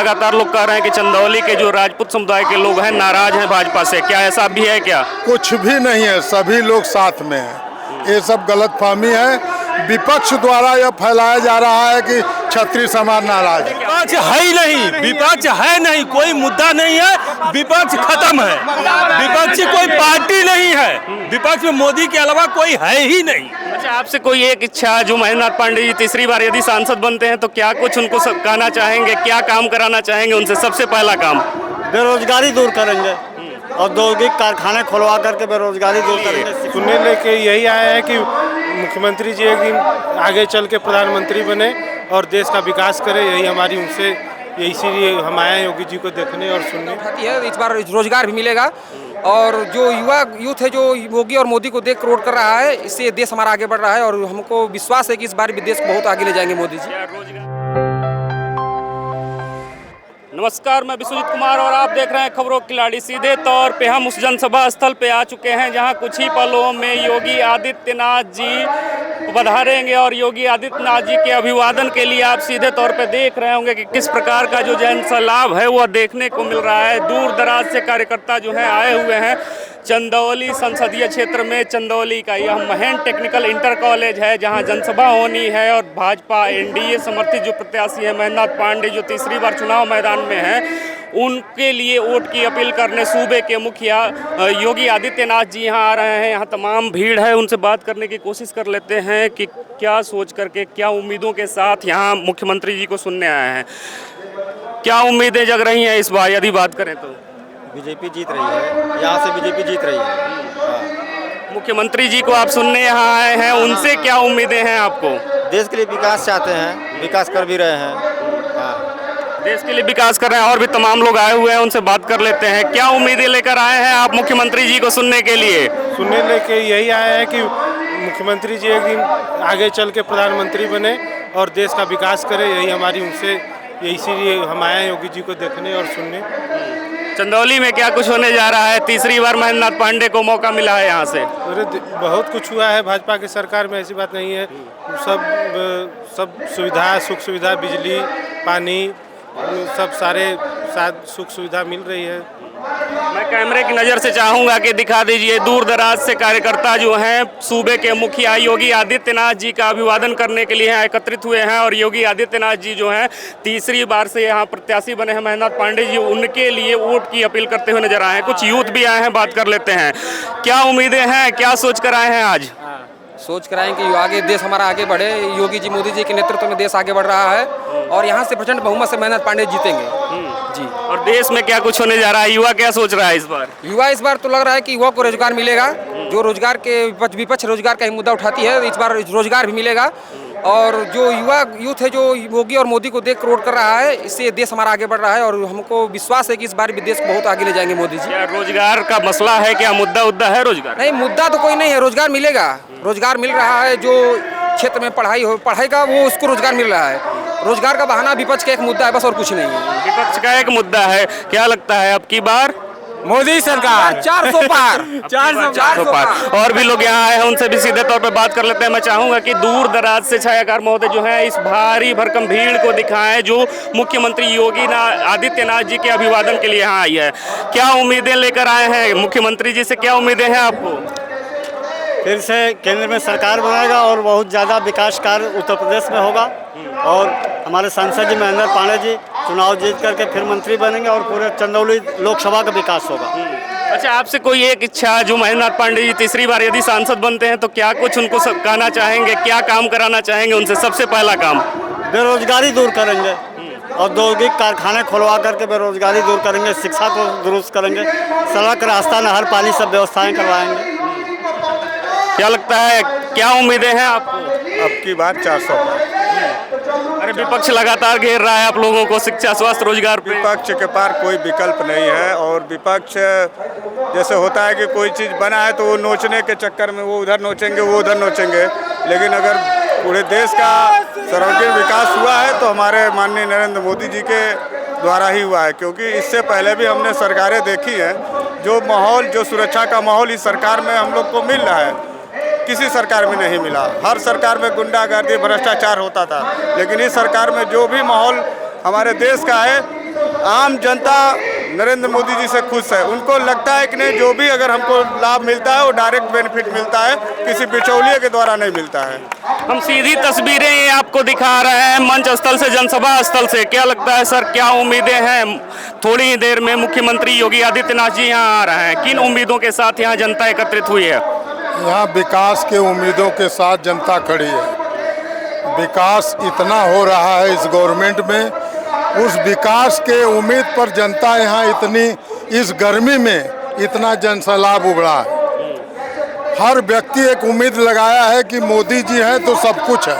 लगातार लोग कह रहे हैं कि चंदौली के जो राजपूत समुदाय के लोग हैं नाराज हैं भाजपा से, क्या ऐसा भी है क्या? कुछ भी नहीं है, सभी लोग साथ में हैं। ये सब गलतफहमी है। विपक्ष द्वारा यह फैलाया जा रहा है कि क्षत्रिय समाज नाराज है। विपक्ष है ही नहीं, विपक्ष है नहीं, कोई मुद्दा नहीं है, विपक्ष खत्म है। विपक्ष कोई पार्टी नहीं है, विपक्ष में मोदी के अलावा कोई है ही नहीं। अच्छा, आपसे कोई एक इच्छा, जो महेंद्रनाथ पांडे जी तीसरी बार यदि सांसद बनते हैं तो क्या कुछ उनको कहना चाहेंगे, क्या काम कराना चाहेंगे उनसे? सबसे पहला काम बेरोजगारी दूर करेंगे, औद्योगिक कारखाने खुलवा करके बेरोजगारी दूर करेंगे। सुनने लेके यही आया है कि मुख्यमंत्री जी एक दिन आगे चल के प्रधानमंत्री बने और देश का विकास करे, यही हमारी उनसे, इसीलिए हम आए हैं योगी जी को देखने और सुनने। इस बार रोजगार भी मिलेगा और जो युवा यूथ है जो योगी और मोदी को देख रोड कर रहा है, इससे देश हमारा आगे बढ़ रहा है और हमको विश्वास है कि इस बार भी देश बहुत आगे ले जाएंगे मोदी जी। नमस्कार, मैं विश्वजीत कुमार और आप देख रहे हैं खबरों खिलाड़ी। सीधे तौर पे हम उस जनसभा स्थल पे आ चुके हैं जहां कुछ ही पलों में योगी आदित्यनाथ जी पधारेंगे और योगी आदित्यनाथ जी के अभिवादन के लिए आप सीधे तौर पे देख रहे होंगे कि किस प्रकार का जो जनसैलाब है वह देखने को मिल रहा है। दूर दराज से कार्यकर्ता जो हैं आए हुए हैं। चंदौली संसदीय क्षेत्र में चंदौली का यह महंत टेक्निकल इंटर कॉलेज है जहां जनसभा होनी है और भाजपा एनडीए समर्थित जो प्रत्याशी है महेंद्रनाथ पांडे जो तीसरी बार चुनाव मैदान में है, उनके लिए वोट की अपील करने सूबे के मुखिया योगी आदित्यनाथ जी यहां आ रहे हैं। यहां तमाम भीड़ है, उनसे बात करने की कोशिश कर लेते हैं कि क्या सोच करके, क्या उम्मीदों के साथ यहाँ मुख्यमंत्री जी को सुनने आए हैं। क्या उम्मीदें जग रही हैं इस बार यदि बात करें तो? बीजेपी जीत रही है, यहाँ से बीजेपी जीत रही है। मुख्यमंत्री जी को आप सुनने यहाँ आए हैं, उनसे क्या उम्मीदें हैं आपको? देश के लिए विकास चाहते हैं, विकास कर भी रहे हैं। देश के लिए विकास कर रहे हैं और भी तमाम लोग आए हुए हैं, उनसे बात कर लेते हैं। क्या उम्मीदें लेकर आए हैं आप मुख्यमंत्री जी को सुनने के लिए? सुनने लेके यही आया है कि मुख्यमंत्री जी एक दिन आगे चल के प्रधानमंत्री बने और देश का विकास करे, यही हमारी उनसे, इसीलिए हम आए हैं योगी जी को देखने और सुनने। चंदौली में क्या कुछ होने जा रहा है? तीसरी बार महेंद्रनाथ पांडे को मौका मिला है यहाँ से। अरे बहुत कुछ हुआ है भाजपा की सरकार में, ऐसी बात नहीं है। सब सुविधा, सुख सुविधा, बिजली, पानी, सब सारे सुख सुविधा मिल रही है। मैं कैमरे की नज़र से चाहूँगा कि दिखा दीजिए, दूर दराज से कार्यकर्ता जो हैं सूबे के मुखिया योगी आदित्यनाथ जी का अभिवादन करने के लिए यहाँ एकत्रित हुए हैं और योगी आदित्यनाथ जी जो हैं तीसरी बार से यहाँ प्रत्याशी बने हैं महेंद्रनाथ पांडे जी, उनके लिए वोट की अपील करते हुए नजर आए हैं। कुछ यूथ भी आए हैं, बात कर लेते हैं। क्या उम्मीदें हैं, क्या सोच कर आए हैं आज? सोच कर आए कि आगे देश हमारा आगे बढ़े, योगी जी मोदी जी के नेतृत्व में देश आगे बढ़ रहा है और यहाँ से प्रचंड बहुमत से महेंद्रनाथ पांडे जीतेंगे जी। और देश में क्या कुछ होने जा रहा है? युवा क्या सोच रहा है इस बार? युवा इस बार तो लग रहा है कि युवा को रोजगार मिलेगा। जो रोजगार के विपक्ष रोजगार का ही मुद्दा उठाती है, इस बार रोजगार भी मिलेगा और जो युवा यूथ है जो योगी और मोदी को देख रोड कर रहा है, इससे देश हमारा आगे बढ़ रहा है और हमको विश्वास है कि इस बार भी देश बहुत आगे ले जाएंगे मोदी जी। क्या रोजगार का मसला है? क्या मुद्दा है रोजगार? नहीं, मुद्दा तो कोई नहीं है, रोजगार मिलेगा, रोजगार मिल रहा है। जो क्षेत्र में पढ़ाई का वो उसको रोजगार मिल रहा है। रोजगार का बहाना विपक्ष का एक मुद्दा है, बस और कुछ नहीं है। विपक्ष का एक मुद्दा है। क्या लगता है अब की बार मोदी सरकार 400 पार 400 पार। और भी लोग यहाँ आए हैं, उनसे भी सीधे तौर पे बात कर लेते हैं। मैं चाहूंगा कि दूर दराज से छायाकार महोदय जो है इस भारी भरकम भीड़ को दिखाएं जो मुख्यमंत्री योगी आदित्यनाथ जी के अभिवादन के लिए यहाँ आई है। क्या उम्मीदें लेकर आए हैं मुख्यमंत्री जी से? क्या उम्मीदें हैं आपको? फिर से केंद्र में सरकार बनाएगा और बहुत ज़्यादा विकास कार्य उत्तर प्रदेश में होगा और हमारे सांसद जी महेंद्रनाथ पांडे जी चुनाव जीत करके फिर मंत्री बनेंगे और पूरे चंदौली लोकसभा का विकास होगा। अच्छा, आपसे कोई एक इच्छा, जो महेंद्रनाथ पांडे जी तीसरी बार यदि सांसद बनते हैं तो क्या कुछ उनको कहना चाहेंगे, क्या काम कराना चाहेंगे उनसे? सबसे पहला काम बेरोजगारी दूर करेंगे, औद्योगिक कारखाने खुलवा करके बेरोजगारी दूर करेंगे, शिक्षा को दुरुस्त करेंगे, सड़क रास्ता नहर पानी सब व्यवस्थाएं करवाएंगे। क्या लगता है, क्या उम्मीदें हैं आपको? अब की बार 400 पार। अरे विपक्ष लगातार घेर रहा है आप लोगों को शिक्षा, स्वास्थ्य, रोजगार पे। विपक्ष के पास कोई विकल्प नहीं है और विपक्ष जैसे होता है कि कोई चीज़ बना है तो वो नोचने के चक्कर में वो उधर नोचेंगे, वो उधर नोचेंगे। लेकिन अगर पूरे देश का सर्वांगीण विकास हुआ है तो हमारे माननीय नरेंद्र मोदी जी के द्वारा ही हुआ है, क्योंकि इससे पहले भी हमने सरकारें देखी हैं। जो माहौल, जो सुरक्षा का माहौल इस सरकार में हम लोग को मिल रहा है, किसी सरकार में नहीं मिला। हर सरकार में गुंडागर्दी, भ्रष्टाचार होता था, लेकिन इस सरकार में जो भी माहौल हमारे देश का है आम जनता नरेंद्र मोदी जी से खुश है। उनको लगता है कि नहीं, जो भी अगर हमको लाभ मिलता है वो डायरेक्ट बेनिफिट मिलता है, किसी बिचौलिए के द्वारा नहीं मिलता है। हम सीधी तस्वीरें ये आपको दिखा रहे हैं मंच स्थल से, जनसभा स्थल से। क्या लगता है सर, क्या उम्मीदें हैं? थोड़ी ही देर में मुख्यमंत्री योगी आदित्यनाथ जी यहाँ आ रहे हैं। किन उम्मीदों के साथ यहाँ जनता एकत्रित हुई है? यहाँ विकास के उम्मीदों के साथ जनता खड़ी है। विकास इतना हो रहा है इस गवर्नमेंट में, उस विकास के उम्मीद पर जनता यहाँ इतनी, इस गर्मी में इतना जनसैलाब उभरा है। हर व्यक्ति एक उम्मीद लगाया है कि मोदी जी हैं तो सब कुछ है,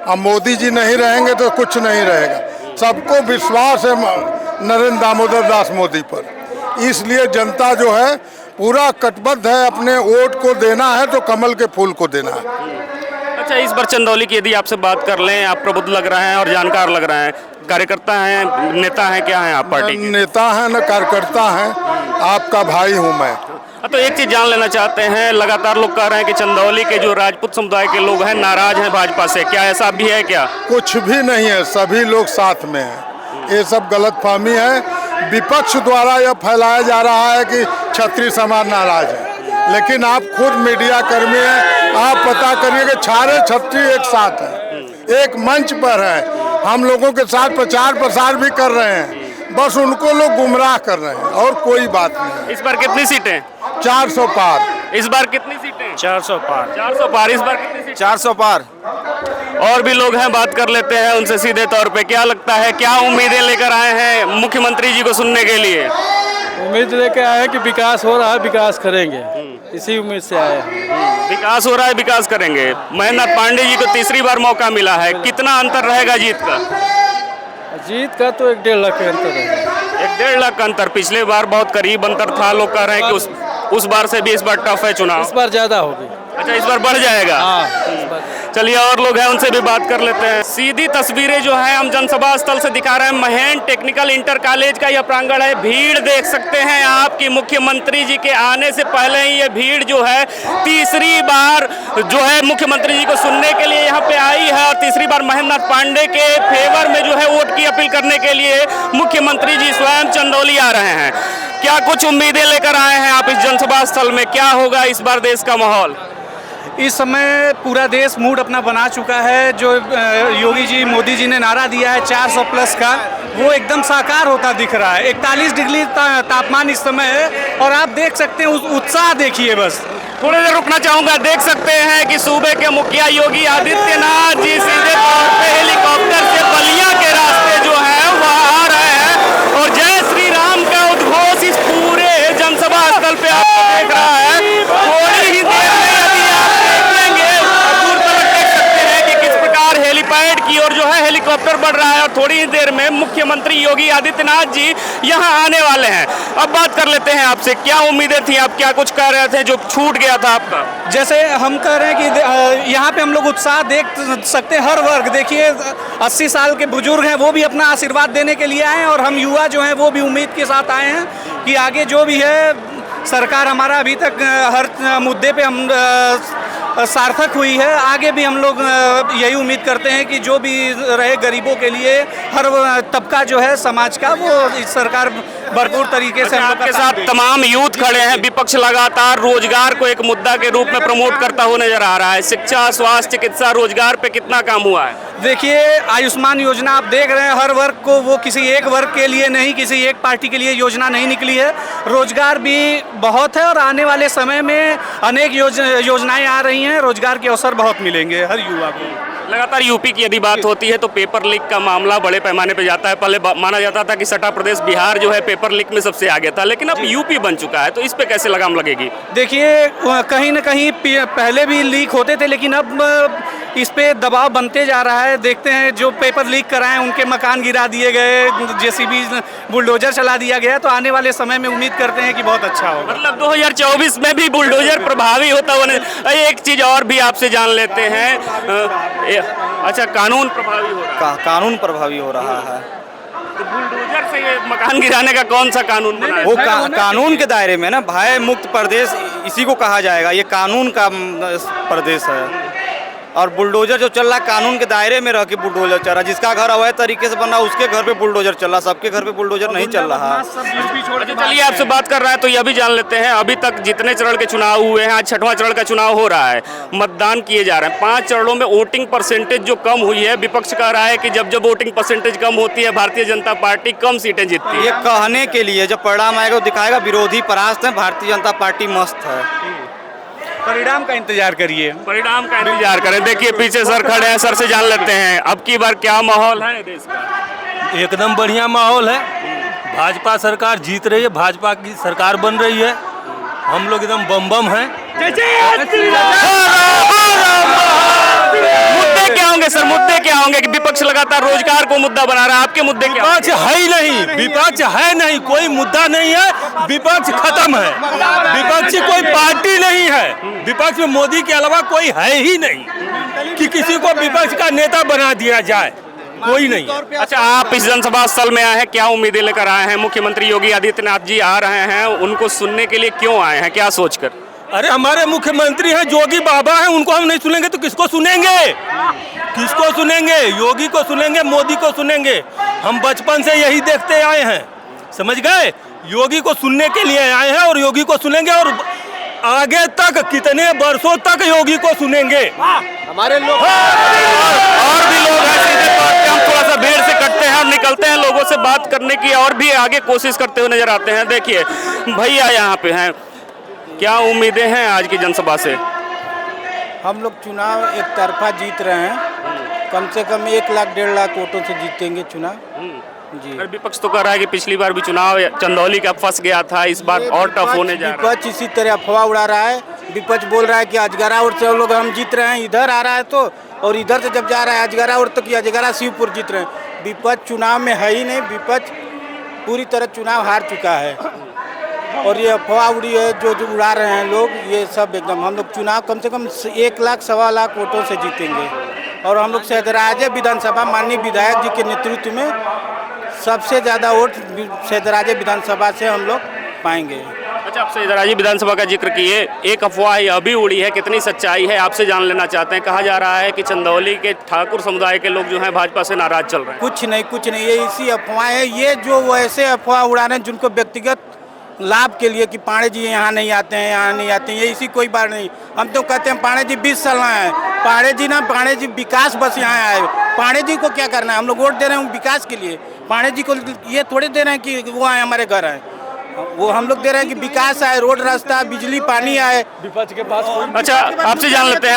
अब मोदी जी नहीं रहेंगे तो कुछ नहीं रहेगा। सबको विश्वास है नरेंद्र दामोदर दास मोदी पर, इसलिए जनता जो है पूरा कटिबद्ध है। अपने वोट को देना है तो कमल के फूल को देना है। अच्छा, इस बार चंदौली की यदि आपसे बात कर लें, आप प्रबुद्ध लग रहे हैं और जानकार लग रहे हैं। कार्यकर्ता हैं, नेता हैं, क्या हैं आप पार्टी के? नेता हैं न कार्यकर्ता हैं, आपका भाई हूँ मैं। तो एक चीज जान लेना चाहते हैं, लगातार लोग कह रहे हैं कि चंदौली के जो राजपूत समुदाय के लोग हैं नाराज हैं भाजपा से, क्या ऐसा भी है क्या? कुछ भी नहीं है, सभी लोग साथ में हैं। ये सब गलतफहमी है। विपक्ष द्वारा यह फैलाया जा रहा है कि क्षत्रिय समाज नाराज है, लेकिन आप खुद मीडिया कर्मी हैं, आप पता करिए कि सारे क्षत्रिय एक साथ हैं, एक मंच पर है। हम लोगों के साथ प्रचार प्रसार भी कर रहे हैं, बस उनको लोग गुमराह कर रहे हैं और कोई बात नहीं। इस बार कितनी सीटें? 400 पार। इस बार कितनी सीटें? 400 पार। 400 पार। इस बार कितनी सीटें? 400 पार। और भी लोग हैं, बात कर लेते हैं उनसे सीधे तौर पे। क्या लगता है, क्या उम्मीदें लेकर आए हैं मुख्यमंत्री जी को सुनने के लिए? उम्मीद लेके आए हैं कि विकास हो रहा है, विकास करेंगे, इसी उम्मीद से आए हैं। विकास हो रहा है, विकास करेंगे। महेंद्र पांडे जी को तीसरी बार मौका मिला है, कितना अंतर रहेगा जीत का? जीत का तो 1-1.5 लाख का अंतर है। 1-1.5 लाख का अंतर। पिछले बार बहुत करीब अंतर था, लोग कह रहे हैं कि उस बार से भी इस बार टफ है चुनाव। इस बार ज्यादा होगी। अच्छा, इस बार बढ़ जाएगा। चलिए और लोग हैं, उनसे भी बात कर लेते हैं। सीधी तस्वीरें जो है हम जनसभा स्थल से दिखा रहे हैं। महेंद्र टेक्निकल इंटर कॉलेज का यह प्रांगण है। भीड़ देख सकते हैं आपकी मुख्यमंत्री जी के आने से पहले ही ये भीड़ जो है तीसरी बार जो है मुख्यमंत्री जी को सुनने के लिए यहाँ पे आई है, और तीसरी बार महेंद्र पांडे के फेवर में जो है वोट की अपील करने के लिए मुख्यमंत्री जी स्वयं चंदौली आ रहे हैं। क्या कुछ उम्मीदें लेकर आए हैं आप इस जनसभा स्थल में? क्या होगा इस बार देश का माहौल? इस समय पूरा देश मूड अपना बना चुका है। जो योगी जी, मोदी जी ने नारा दिया है 400 प्लस का, वो एकदम साकार होता दिख रहा है। 41 डिग्री तापमान इस समय है, और आप देख सकते हैं उस उत्साह देखिए। बस थोड़ी देर रुकना चाहूंगा। देख सकते हैं कि सूबे के मुखिया योगी आदित्यनाथ जी सीधे तौर पे हेलीकॉप्टर से बलिया के रास्ते जो है वह आ रहे हैं, और जय श्री राम का उद्घोष इस पूरे जनसभा स्थल पे आपको देख रहा है। थोड़ी ही देर में यदि आप देख लेंगे, दूर तक देख सकते हैं कि किस प्रकार हेलीपैड की ओर जो है हेलीकॉप्टर बढ़ रहा है, और थोड़ी ही देर में मुख्यमंत्री योगी आदित्यनाथ जी यहाँ आने वाले हैं। अब बात कर लेते हैं आपसे, क्या उम्मीदें थी? आप क्या कुछ कह रहे थे जो छूट गया था आपका? जैसे हम कह रहे हैं कि यहाँ पे हम लोग उत्साह देख सकते हैं। हर वर्ग देखिए, 80 साल के बुजुर्ग हैं, वो भी अपना आशीर्वाद देने के लिए आए हैं, और हम युवा जो हैं वो भी उम्मीद के साथ आए हैं कि आगे जो भी है सरकार हमारा अभी तक हर मुद्दे पे हम सार्थक हुई है। आगे भी हम लोग यही उम्मीद करते हैं कि जो भी रहे गरीबों के लिए, हर तबका जो है समाज का, वो इस सरकार भरपूर तरीके से हम लोग आपके साथ तमाम यूथ खड़े हैं। विपक्ष लगातार रोजगार को एक मुद्दा के रूप में प्रमोट करता हुआ नजर आ रहा है। शिक्षा, स्वास्थ्य, चिकित्सा, रोजगार पे कितना काम हुआ है? देखिए, आयुष्मान योजना आप देख रहे हैं, हर वर्ग को, वो किसी एक वर्ग के लिए नहीं, किसी एक पार्टी के लिए योजना नहीं निकली है। रोजगार भी बहुत है, और आने वाले समय में अनेक योजनाएं आ रही हैं। रोजगार के अवसर बहुत मिलेंगे हर युवा को। लगातार यूपी की यदि बात होती है तो पेपर लीक का मामला बड़े पैमाने पे जाता है। पहले माना जाता था कि सटा प्रदेश बिहार जो है पेपर लीक में सबसे आगे था, लेकिन अब यूपी बन चुका है, तो इस पे कैसे लगाम लगेगी? देखिए, कहीं ना कहीं पहले भी लीक होते थे, लेकिन अब इस पे दबाव बनते जा रहा है। देखते हैं, जो पेपर लीक कराएं उनके मकान गिरा दिए गए, जेसीबी बुलडोजर चला दिया गया, तो आने वाले समय में उम्मीद करते हैं कि बहुत अच्छा होगा। मतलब 2024 में भी बुलडोजर प्रभावी होता हुआ। एक चीज और भी आपसे जान लेते हैं। अच्छा, कानून प्रभावी हो रहा है? कानून प्रभावी हो रहा है। तो बुलडोजर से ये मकान गिराने का कौन सा कानून बना है? वो कानून के दायरे में ना, भय मुक्त प्रदेश इसी को कहा जाएगा। ये कानून का प्रदेश है, और बुलडोजर जो चल रहा है कानून के दायरे में रह के बुलडोजर चल रहा है। जिसका घर अवैध तरीके से बन रहा है उसके घर पे बुलडोजर चल रहा है, सबके घर पे बुलडोजर नहीं चल रहा है। अच्छा, चलिए आपसे बात कर रहा है तो यह भी जान लेते हैं, अभी तक जितने चरण के चुनाव हुए हैं, आज 6वां चरण का चुनाव हो रहा है, मतदान किए जा रहे हैं, 5 चरणों में वोटिंग परसेंटेज जो कम हुई है, विपक्ष कह रहा है कि जब जब वोटिंग परसेंटेज कम होती है भारतीय जनता पार्टी कम सीटें जीतती है। ये कहने के लिए जब परिणाम आएगा वो दिखाएगा विरोधी परास्त है, भारतीय जनता पार्टी मस्त है। परिणाम का इंतजार करिए। परिणाम का इंतजार करें। देखिए पीछे सर खड़े हैं, सर से जान लेते हैं अब की बार क्या माहौल है देश का। एकदम बढ़िया माहौल है, भाजपा सरकार जीत रही है, भाजपा की सरकार बन रही है, हम लोग एकदम बम बम हैं। मुद्दे क्या होंगे सर, मुद्दे क्या होंगे कि विपक्ष लगातार रोजगार को मुद्दा बना रहा है, आपके मुद्दे क्या होंगे? विपक्ष है ही नहीं, विपक्ष है नहीं, कोई मुद्दा नहीं है, विपक्ष खत्म है, विपक्ष कोई पार्टी नहीं है, विपक्ष में मोदी के अलावा कोई है ही नहीं कि किसी को विपक्ष का नेता बना दिया जाए, कोई नहीं। अच्छा, आप इस जनसभा स्थल में आए हैं, क्या उम्मीदें लेकर आए हैं? मुख्यमंत्री योगी आदित्यनाथ जी आ रहे हैं, उनको सुनने के लिए क्यों आए हैं, क्या सोचकर? अरे हमारे मुख्यमंत्री हैं जोगी बाबा हैं, उनको हम नहीं सुनेंगे तो किसको सुनेंगे? किसको सुनेंगे? योगी को सुनेंगे, मोदी को सुनेंगे। हम बचपन से यही देखते आए हैं, समझ गए? योगी को सुनने के लिए आए हैं और योगी को सुनेंगे और आगे तक कितने वर्षों तक योगी को सुनेंगे। हमारे लोग और भी लोग हैं, सीधे तौर पे हम थोड़ा सा भीड़ से कटते हैं और निकलते हैं, लोगों से बात करने की और भी आगे कोशिश करते हुए नजर आते हैं। देखिए भैया यहाँ पे हैं, क्या उम्मीदें हैं आज की जनसभा से? हम लोग चुनाव एक तरफा जीत रहे हैं, कम से कम 1 लाख 1.5 लाख वोटों से जीतेंगे चुनाव जी। विपक्ष तो कह रहा है कि पिछली बार भी चुनाव चंदौली का फंस गया था, इस बार और टफ होने जा रहा है। विपक्ष इसी तरह अफवाह उड़ा रहा है, विपक्ष बोल रहा है कि अजगरा और से लोग हम जीत रहे हैं, इधर आ रहा है तो, और इधर से जब जा रहा है अजगरा और तो कि अजगरा शिवपुर जीत रहे हैं। विपक्ष चुनाव में है ही नहीं, विपक्ष पूरी तरह चुनाव हार चुका है और ये अफवाह उड़ी है जो उड़ा रहे हैं लोग, ये सब एकदम। हम लोग चुनाव कम से कम 1 लाख 1.25 लाख वोटों से जीतेंगे और हम लोग सहदराजे विधानसभा माननीय विधायक जी के नेतृत्व में सबसे ज़्यादा वोट सहदराजे विधानसभा से हम लोग पाएंगे। अच्छा, आप सहदराजे विधानसभा का जिक्र किए, एक अफवाह अभी उड़ी है, कितनी सच्चाई है आपसे जान लेना चाहते हैं। कहा जा रहा है कि चंदौली के ठाकुर समुदाय के लोग जो हैं भाजपा से नाराज चल रहे हैं। कुछ नहीं, ये इसी अफवाह है, ये जो वैसे अफवाह उड़ा रहे हैं जिनको व्यक्तिगत लाभ के लिए कि पांडे जी यहाँ नहीं आते हैं, यहाँ नहीं आते हैं, ये इसी कोई बात नहीं। हम तो कहते हैं पांडे जी 20 साल आए, पांडे जी विकास बस यहाँ आए। पांडे जी को क्या करना है, हम लोग वोट दे रहे हैं विकास के लिए, पांडे जी को ये थोड़े दे रहे हैं कि वो आए हमारे घर आए, वो हम लोग दे रहे हैं कि विकास आए, रोड रास्ता बिजली पानी आए। विपक्ष के पास अच्छा, आपसे जान लेते हैं,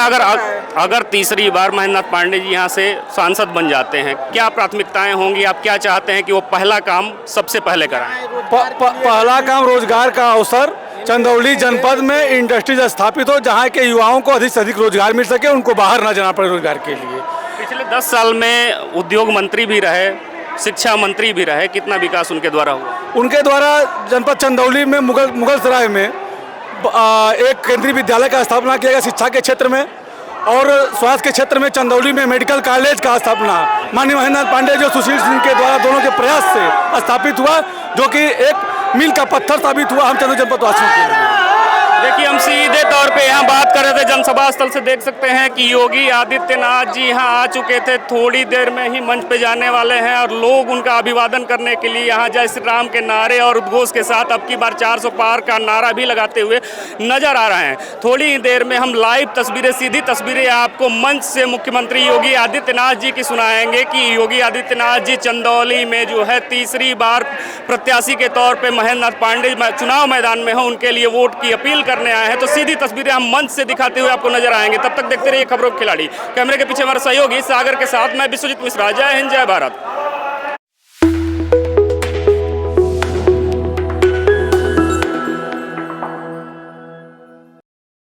अगर तीसरी बार महेंद्रनाथ पांडे जी यहाँ से सांसद बन जाते हैं, क्या प्राथमिकताएं होंगी? आप क्या चाहते हैं कि वो पहला काम सबसे पहले कराएं? पहला काम रोजगार का अवसर, चंदौली जनपद में इंडस्ट्रीज स्थापित हो जहाँ के युवाओं को अधिक से अधिक रोजगार मिल सके, उनको बाहर न जाना पड़े रोजगार के लिए। पिछले 10 साल में उद्योग मंत्री भी रहे, शिक्षा मंत्री भी रहे, कितना विकास उनके द्वारा हुआ? उनके द्वारा जनपद चंदौली में मुगल सराय में एक केंद्रीय विद्यालय का स्थापना किया गया शिक्षा के क्षेत्र में, और स्वास्थ्य के क्षेत्र में चंदौली में मेडिकल कॉलेज का स्थापना माननीय महेंद्रनाथ पांडे जो सुशील सिंह के द्वारा दोनों के प्रयास से स्थापित हुआ, जो कि एक मील का पत्थर साबित हुआ हम चंदौली जनपद वासियों के लिए। देखिए, हम सीधे तौर पे यहाँ बात कर रहे थे जनसभा स्थल से, देख सकते हैं कि योगी आदित्यनाथ जी यहाँ आ चुके थे, थोड़ी देर में ही मंच पे जाने वाले हैं और लोग उनका अभिवादन करने के लिए यहाँ जय श्री राम के नारे और उद्घोष के साथ अब की बार 400 पार का नारा भी लगाते हुए नजर आ रहे हैं। थोड़ी ही देर में हम लाइव तस्वीरें, सीधी तस्वीरें आपको मंच से मुख्यमंत्री योगी आदित्यनाथ जी की सुनाएंगे कि योगी आदित्यनाथ जी चंदौली में जो है तीसरी बार प्रत्याशी के तौर पर महेंद्रनाथ पांडे चुनाव मैदान में हो, उनके लिए वोट की अपील करने आए हैं। तो सीधी तस्वीरें हम मंच से दिखाते हुए आपको नजर आएंगे। तब तक देखते रहिए खबरों के खिलाड़ी। कैमरे के पीछे हमारे सहयोगी सागर के साथ मैं विश्वजीत मिश्रा। जय हिंद, जय भारत।